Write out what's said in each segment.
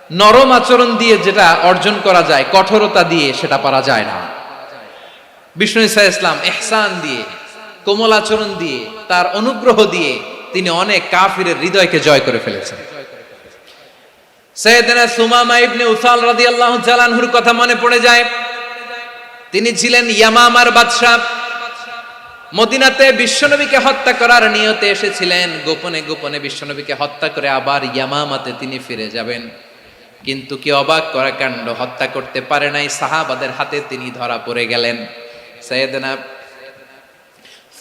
নরম আচরণ দিয়ে যেটা অর্জন করা যায়, কঠোরতা দিয়ে সেটা পারা যায় না। বিষ্ণু ঈসা ইসলাম ইহসান দিয়ে, কোমল আচরণ দিয়ে, তার অনুগ্রহ দিয়ে তিনি অনেক কাফিরের হৃদয়কে জয় করে ফেলেছেন। সাইয়েদনা সুমামা ইবনে উসাল রাদিয়াল্লাহু তাআলা আনহুর কথা মনে পড়ে যায়। তিনি ছিলেন ইয়ামামার বাদশা। মদিনাতে বিশ্বনবীকে হত্যা করার নিয়তে এসেছিলেন, গোপনে গোপনে বিশ্বনবীকে হত্যা করে আবার ইয়ামামাতে তিনি ফিরে যাবেন। কিন্তু কি অবাক করা কাণ্ড, হত্যা করতে পারে নাই, সাহাবাদের হাতে তিনি ধরা পড়ে গেলেন। সাইয়েদনা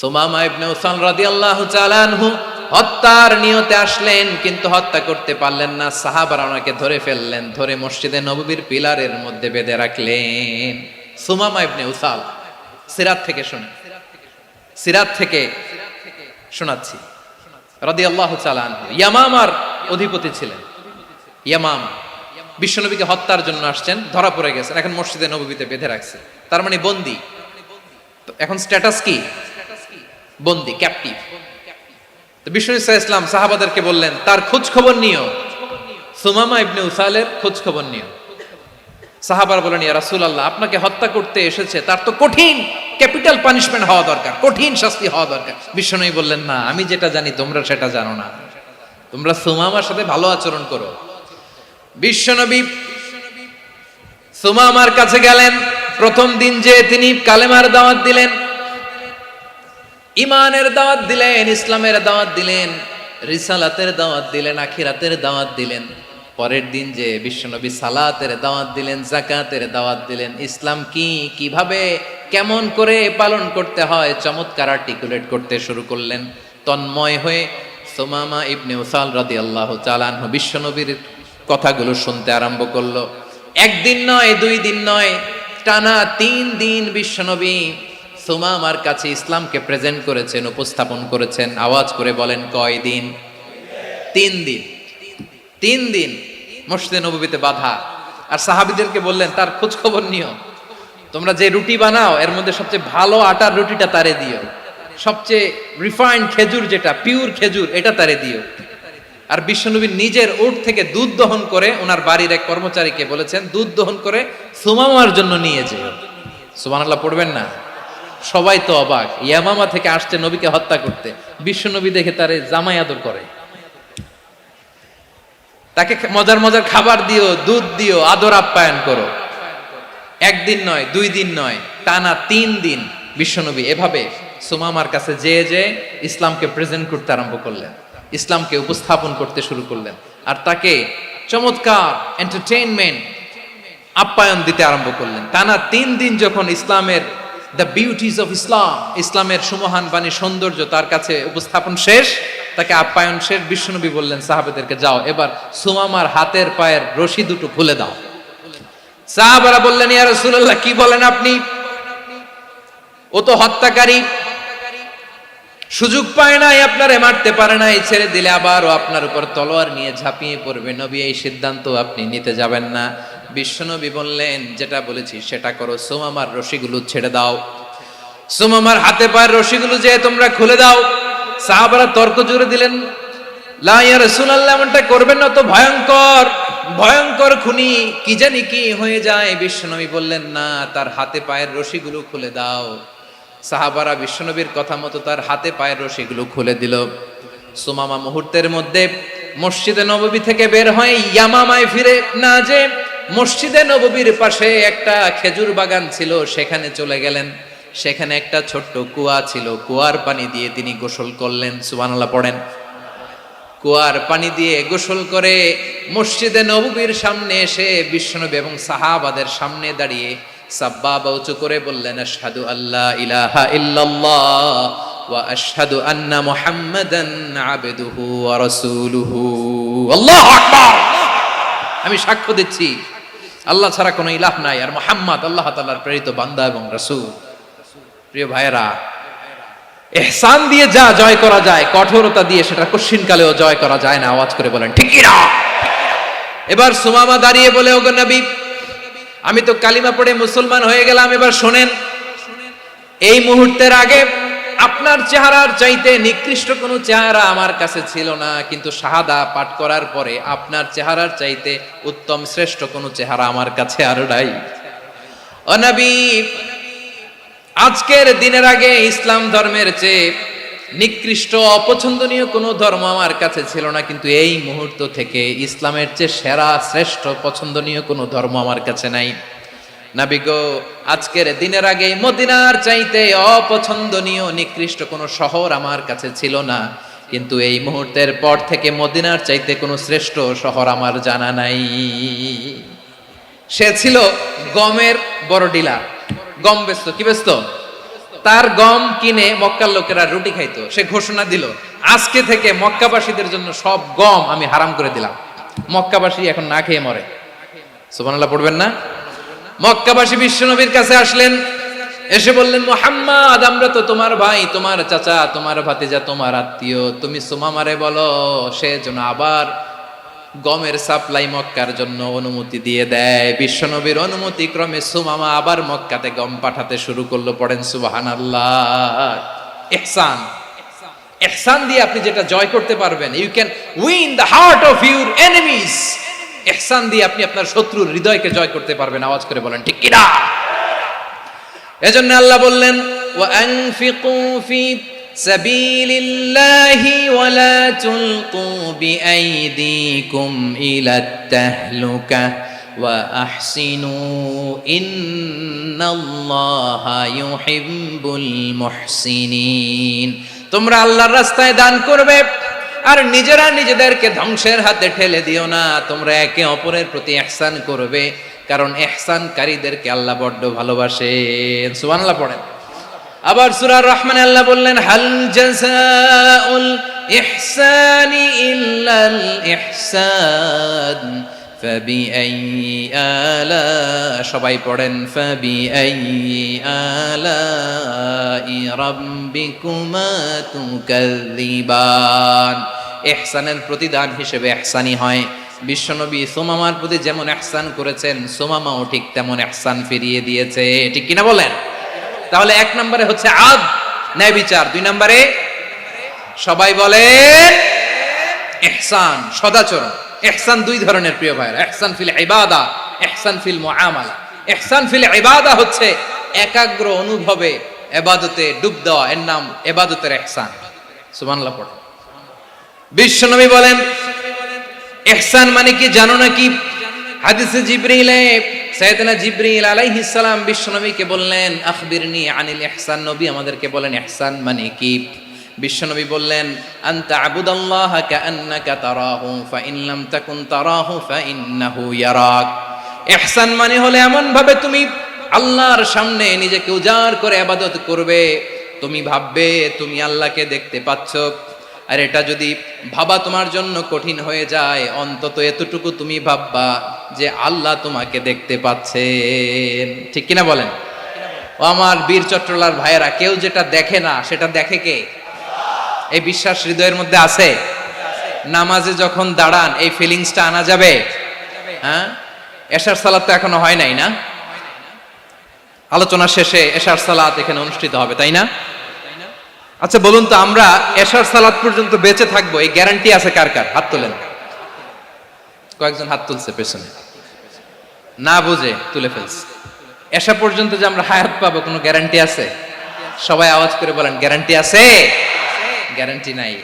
সুমামা ইবনে উসাল রাদিয়াল্লাহু তাআলা আনহু হত্যার নিয়তে আসলেন, কিন্তু হত্যা করতে পারলেন না। সাহাবারা ওনাকে ধরে ফেললেন, ধরে মসজিদে নববীর পিলারের মধ্যে বেঁধে রাখলেন। সুমামা ইবনে উসাল, সিরাত থেকে শুনে, সিরাত থেকে শোনাচ্ছি, রাদিয়াল্লাহু তাআলা আনহু ইয়ামামার অধিপতি ছিলেন। ইয়ামামা বিশ্বনবীকে হত্যার জন্য আসছেন, ধরা পড়ে গেছেন, এখন মসজিদে নববীতে বেঁধে রাখছে, তার মানে বন্দী। তো এখন স্ট্যাটাস কি? বন্দী, ক্যাপটিভ। তো বিষ্ণু ঈসা ইসলাম সাহাবাদেরকে বললেন, তার খোঁজ খবর নিও, সুমামা ইবনে উসালের খোঁজ খবর নিও। সাহাবারা বলেন, ইয়া রাসূলুল্লাহ, আপনাকে হত্যা করতে এসেছে, তার তো কঠিন ক্যাপিটাল পানিশমেন্ট হওয়া দরকার, কঠিন শাস্তি হওয়া দরকার। বিশ্বনবী বললেন, না, আমি যেটা জানি তোমরা সেটা জানো না, তোমরা সুমামার সাথে ভালো আচরণ করো। বিশ্বনবী সুমামার কাছে গেলেন। প্রথম দিন যে তিনি কালেমার দাওয়াত দিলেন, ইমানের দাওয়াত দিলেন, ইসলামের দাওয়াত দিলেন, রিসালাতের দাওয়াত দিলেন, আখিরাতের দাওয়াত দিলেন। পরের দিন যে বিশ্বনবী সালাতের দাওয়াত দিলেন, যাকাতের দাওয়াত দিলেন, ইসলাম কি, কিভাবে, কেমন করে পালন করতে হয় চমৎকার আর্টিকুলেট করতে শুরু করলেন। তন্ময় হয়ে সুমামা ইবনে উসাল রাদিয়াল্লাহু তাআলা আনহু বিশ্বনবীর কথাগুলো শুনতে আরম্ভ করলো। একদিন নয়, 2 দিন নয়, টানা 3 দিন বিশ্বনবী সুমামার কাছে ইসলামকে প্রেজেন্ট করেছেন, উপস্থাপন করেছেন। আওয়াজ করে বলেন, কয় দিন? 3 দিন। 3 দিন মসজিদে নববীতে বাঁধা। আর সাহাবীদেরকে বললেন, তার খোঁজ খবর নিও, তোমরা যে রুটি বানাও এর মধ্যে সবচেয়ে ভালো আটার রুটিটা তারে দিও, সবচেয়ে রিফাইন্ড খেজুর, যেটা পিওর খেজুর, এটা তারে দিও। আর বিশ্বনবী নিজের উট থেকে দুধ দহন করে ওনার বাড়ির এক কর্মচারীকে বলেছেন, দুধ দহন করে সুমামার জন্য নিয়ে যেও। সুবহানাল্লাহ পড়বেন না? সবাই তো অবাক, ইয়ামামা থেকে আসছে নবীকে হত্যা করতে, বিশ্বনবী দেখে তারে জামাই আদর করে, তাকে মজার মজার খাবার দিও, দুধ দিও, আদর আপ্যায়ন করো। একদিন নয়, 2 দিন নয়, টানা 3 দিন বিশ্বনবী এভাবে সুমামার কাছে যেয়ে যেয়ে ইসলামকে প্রেজেন্ট করতে আরম্ভ করলেন, ইসলামকে উপস্থাপন করতে শুরু করলেন। আর তাকে চমৎকার এন্টারটেইনমেন্ট, আপ্যায়ন দিতে আরম্ভ করলেন। টানা 3 দিন যখন ইসলামের দ্য বিউটিজ অফ ইসলাম, ইসলামের সুমহান বাণী, সৌন্দর্য তার কাছে উপস্থাপন শেষ, তাকে আপ্যায়ন শেষ, বিশ্বনবী বললেন সাহাবাদেরকে, যাও এবার সুমামার হাতের পায়ের রশি দুটো খুলে দাও। সাহাবারা বললেন, ইয়া রাসূলুল্লাহ, কি বলেন আপনি? ও তো হত্যাকারী, সুযোগ পায় নাই, আপনারে মারতে পারে নাই, ছেড়ে দিলে আবারও আপনার উপর তলোয়ার নিয়ে ঝাঁপিয়ে পড়বে। নবী, এই সিদ্ধান্ত আপনি নিতে যাবেন না। বিশ্বনবী বললেন, যেটা বলেছি সেটা করো, সুমামার রশিগুলো ছেড়ে দাও, সুমামার হাতে পায়ের রশিগুলো যে তোমরা খুলে দাও। সাহাবারা তর্ক জুড়ে দিলেন, লা ইয়া রাসূলুল্লাহ, এমনটা করবেন না, তো ভয়ঙ্কর, ভয়ঙ্কর খুনি, কি জানি কি হয়ে যায়। বিশ্বনবী বললেন, না, তার হাতে পায়ের রশিগুলো খুলে দাও। সাহাবারা বিশ্বনবীর কথা মতো তার হাতে পায়ের রশিগুলো খুলে দিল। সুমামা মুহূর্তের মধ্যে মসজিদে নববী থেকে বের হয়ে ইয়ামামায় ফিরে না যে মসজিদে নববীর পাশে একটা খেজুর বাগান ছিল, সেখানে চলে গেলেন। সেখানে একটা ছোট্ট কুয়া ছিল, কুয়ার পানি দিয়ে তিনি গোসল করলেন। সুবহানাল্লাহ পড়েন। কুয়ার পানি দিয়ে গোসল করে মসজিদে নববীর সামনে এসে বিশ্বনবী এবং সাহাবাদের সামনে দাঁড়িয়ে সাব্বাবা উঁচু করে বললেন, আশহাদু আল্লা ইলাহা ইল্লাল্লাহ ওয়া আশহাদু আন্না মুহাম্মাদান আবদুহু ওয়া রাসূলুহু। আল্লাহু আকবার। আমি সাক্ষ্য দিচ্ছি আল্লাহ ছাড়া কোনো ইলাহ নাই, আর মুহাম্মদ আল্লাহ তাআলার প্রেরিত বান্দা এবং রাসূল। প্রিয় ভাইয়েরা, ইহসান দিয়ে যা জয় করা যায়, কঠোরতা দিয়ে সেটা কঠিনকালেও জয় করা যায় না। আওয়াজ করে বলেন, ঠিক কি না? এবার সুমামা দাঁড়িয়ে বলে, ওগো নবী, আমি তো কালিমা পড়ে মুসলমান হয়ে গেলাম, এবার শোনেন, এই মুহূর্তের আগে আপনার চেহারার চাইতে নিকৃষ্ট কোনো চেহারা আমার কাছে ছিল না, কিন্তু শাহাদা পাঠ করার পরে আপনার চেহারার চাইতে উত্তম শ্রেষ্ঠ কোনো চেহারা আমার কাছে আর নাই। ও নবী, আজকের দিনের আগে ইসলাম ধর্মের চেয়ে নিকৃষ্ট অপছন্দনীয় কোনো ধর্ম আমার কাছে ছিল না, কিন্তু এই মুহূর্ত থেকে ইসলামের চেয়ে সেরা শ্রেষ্ঠ পছন্দনীয় কোনো ধর্ম আমার কাছে নাই। নবী গো, আজকের দিনের আগে মদিনার চাইতে অপছন্দনীয় নিকৃষ্ট কোনো শহর আমার কাছে ছিল না, কিন্তু এই মুহূর্তের পর থেকে মদিনার চাইতে কোনো শ্রেষ্ঠ শহর আমার জানা নাই। সে ছিল গমের বড় ডিলার, গম বেচতো। কি বেচতো? তার গম কিনে মক্কার লোকেরা রুটি খাইতো। সে ঘোষণা দিল, আজকে থেকে মক্কাবাসীদের জন্য সব গম আমি হারাম করে দিলাম, মক্কাবাসী এখন না খেয়ে মরে। সুবহানাল্লাহ পড়বেন না? মক্কাবাসী বিশ্বনবীর কাছে আসলেন, এসে বললেন, মুহাম্মদ, আমরা তো তোমার ভাই, তোমার চাচা, তোমার ভাতিজা, তোমার আত্মীয়, তুমি সুমামারে বলো সে যেন আবার গমের সাপ্লাই মক্কার জন্য অনুমতি দিয়ে দেয়। বিশ্বনবীর অনুমতি ক্রমে সুমামা আবার মক্কাতে গম পাঠাতে শুরু করলো। পড়েন সুবহানাল্লাহ। ইহসান, ইহসান দিয়ে আপনি যেটা জয় করতে পারবেন, you can win the heart of your enemies. ইহসান দিয়ে আপনি আপনার শত্রুর হৃদয়কে জয় করতে পারবেন। আওয়াজ করে বলেন ঠিক কিনা? এজন্য আল্লাহ বললেন, ওয়া আনফিকু ফি সাবিলিল্লাহি ওয়া লা তুলকু বিআইদিকুম ইলাত তাহলুকা ওয়া আহসিনু ইন্নাল্লাহা ইউহিব্বুল মুহসিনিন। তোমরা আল্লাহর রাস্তায় দান করবে আর নিজেরা নিজেদেরকে ধ্বংসের হাতে ঠেলে দিও না। তোমরা একে অপরের প্রতি ইহসান করবে, কারণ ইহসানকারীদেরকে আল্লাহ বড্ড ভালোবাসেন। সুবহানাল্লাহ পড়েন। আবার সূরা রহমানে আল্লাহ বললেন, হাল জাযাউল ইহসানি ইল্লাল ইহসান ফাবিআইয়ি আলা, সবাই পড়েন, ফাবিআইয়ি আলাই রাব্বিকুমা তুকাযযিবান। ইহসানের প্রতিদান হিসেবে ইহসানি হয়। বিশ্বনবী সুমামার প্রতি যেমন ইহসান করেছেন, সুমামাও ঠিক তেমন ইহসান ফিরিয়ে দিয়েছে। ঠিক কিনা বলেন? তাহলে এক নম্বরে হচ্ছে আদ, ন্যায় বিচার। দুই নম্বরে সবাই বলে ইহসান, সদাচরণ। ইহসান দুই ধরনের প্রিয় ভাইরা, ইহসান ফিল ইবাদা, ইহসান ফিল মুআমালা। ইহসান ফিল ইবাদা হচ্ছে একাগ্র অনুভবে ইবাদতে ডুব দেওয়া, এর নাম ইবাদতের ইহসান। সুবহানাল্লাহ পড়ো। বিশ্বনবী বলেন ইহসান মানে কি জানো নাকি? হাদিসে জিবরিলে সাইয়েদনা জিবরিল আলাইহিস সালাম বিশ্বনবীকে বললেন, আখবিরনি আনিল ইহসান। নবী আমাদেরকে বলেন ইহসান মানে কি? বিশ্বনবী বললেন, আনতা আবুদাল্লাহা কাআন্নাকা তারাহু ফাইন লাম তাকুন তারাহু ফাইন্নাহু ইয়ারাক। ইহসান মানে হলো এমন ভাবে তুমি আল্লাহর সামনে নিজেকে উজাড় করে ইবাদত করবে, তুমি ভাববে তুমি আল্লাহকে দেখতে পাচ্ছ। আর এটা যদি ভাবা তোমার জন্য কঠিন হয়ে যায়, অন্তত এতটুকু তুমি ভাববা যে আল্লাহ তোমাকে দেখতে পাচ্ছেন। ঠিক কিনা বলেন? ও আমার বীর চট্টলার ভাইয়েরা, কেউ যেটা দেখে না সেটা দেখে কে? এই বিশ্বাস হৃদয়ের মধ্যে আছে? নামাজে যখন দাঁড়ান এই ফিলিংসটা আনা যাবে? হ্যাঁ, এশার সালাত তো এখনো হয় নাই না? আলোচনা শেষে এশার সালাত এখানে অনুষ্ঠিত হবে, তাই না? আচ্ছা বলুন তো, আমরা এশার সালাত পর্যন্ত বেঁচে থাকবো এই গ্যারান্টি আছে কার কার? হাত তোলেন। কয়েকজন হাত তুলছে পেছনে, না বুঝে তুলে ফেলছে। এশা পর্যন্ত যে আমরা হায়াত পাবো কোনো গ্যারান্টি আছে? সবাই আওয়াজ করে বলেন, গ্যারান্টি আছে? গ্যারান্টি নাই।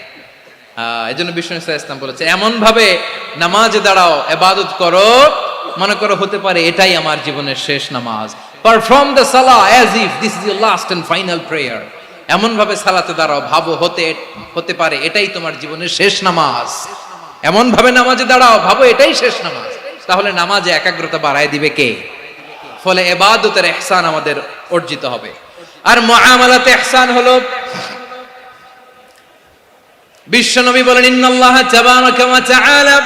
এই জন্য বিষ্ণু ইসলাম বলেছে, এমন ভাবে নামাজে দাঁড়াও, ইবাদত করো, মনে করো হতে পারে এটাই আমার জীবনের শেষ নামাজ। পারফর্ম দ্য সালাহ as if this is your last and final prayer. এমন ভাবে সালাতে দাঁড়াও, ভাবো হতে পারে এটাই তোমার জীবনের শেষ নামাজ। এমন ভাবে নামাজে দাঁড়াও, ভাবো এটাই শেষ নামাজ। তাহলে নামাজে একাগ্রতা বাড়ায় দিবে কে? ফলে ইবাদতের ইহসান আমাদের অর্জিত হবে। আর মুআমালাতে ইহসান হলো, বিশ্বনবী বলেন, ইন্নাল্লাহা তাবারাকা ওয়া তাআলা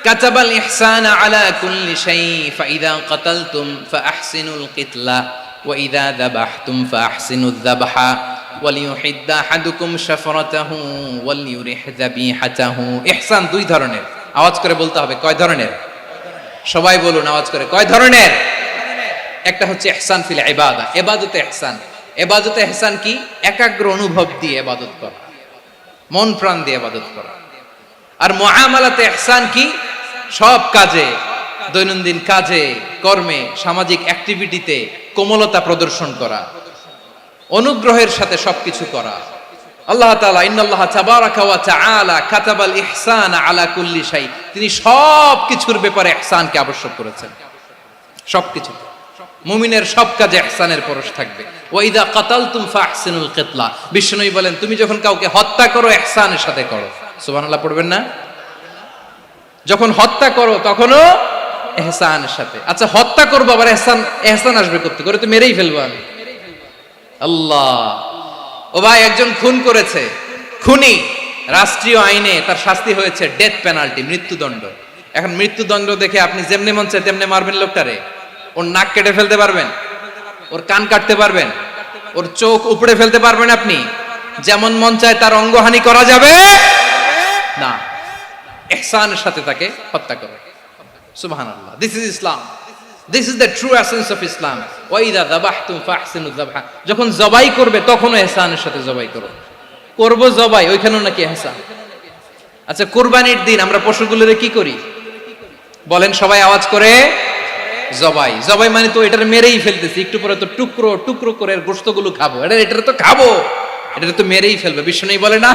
কাতাবাল ইহসানা আলা কুল্লি শাই ফাইদা কাতালতুম ফাআহসিনুল কিতলা ওয়া ইযা যাবাহতুম ফাআহসিনুয যাবহা ওয়ালিয়ুহিদ্দা আহাদুকুম শাফরাতাহু ওয়ালিয়ুরিহ যাবিহাতাহু। ইহসান দুই ধরনের। আওয়াজ করে বলতে হবে, কয় ধরনের? সবাই বলুন আওয়াজ করে, কয় ধরনের? একটা হচ্ছে ইহসান ফিল ইবাদা, ইবাদতে ইহসান। ইবাদতে ইহসান কি? একাগ্র অনুভব দিয়ে ইবাদত করা, মন প্রাণ দিয়ে ইবাদত করা। আর মুআমালাতে ইহসান কি? সব কাজে, দৈনন্দিন কাজে, কর্মে, সামাজিক অ্যাক্টিভিটিতে কোমলতা প্রদর্শন করা, অনুগ্রহের সাথে সবকিছু করা। আল্লাহ তাআলা ইন্নাল্লাহ তাবারাকা ওয়া তাআলা কাতাবাল ইহসানা আলা কুল্লি শাই, তিনি সব কিছুর ব্যাপারে ইহসানকে আবশ্যক করেছেন। সবকিছু মুমিনের সব কাজে ইহসানের পরশ থাকবে। ওয়া ইযা কাতালতুম ফাহসিনুল কিতলা, বিষ্ণুই বলেন তুমি যখন কাউকে হত্যা করো ইহসানের সাথে করো। সুবহানাল্লাহ পড়বেন না? যখন হত্যা করো তখনও ইহসানের সাথে। আচ্ছা হত্যা করবো আবার ইহসান আসবে করতে করে, তো মেরেই ফেলবো আমি। আল্লাহ, ও ভাই একজন খুন করেছে, খুনি, রাষ্ট্রীয় আইনে তার শাস্তি হয়েছে ডেথ পেনাল্টি, মৃত্যুদণ্ড। এখন মৃত্যুদণ্ড দেখে আপনি যেমনে মন চায় তেমনে মারবেন লোকটারে? ওর নাক কেটে ফেলতে পারবেন? ওর কান কাটতে পারবেন? ওর চোখ উপড়ে ফেলতে পারবেন আপনি? যেমন মন চায় তার অঙ্গহানি করা যাবে না। ইহসানের সাথে তাকে হত্যা করো। সুবহানাল্লাহ, this is Islam, this is the true essence of Islam. ওয়া ইযা যাবাহতুম ফাহসিনু যাবহা, যখন জবাই করবে তখনও ইহসানের সাথে জবাই করো। করব জবাই, ওইখানেও নাকি ইহসান। আচ্ছা কুরবানির দিন আমরা পশুগুলোরে কি করি বলেন সবাই আওয়াজ করে? জবাই। জবাই মানে তো এটার মেরেই ফেলতেছি, একটু পরে তো টুকরো টুকরো করে গোশতগুলো খাবো, এটা তো খাবো, এটা তো মেরেই ফেলবে। বিষ্ণু বলে না,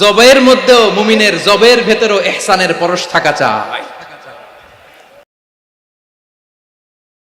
জবাইয়ের মধ্যেও মুমিনের জবের ভেতরেও ইহসানের পরশ থাকা চাই।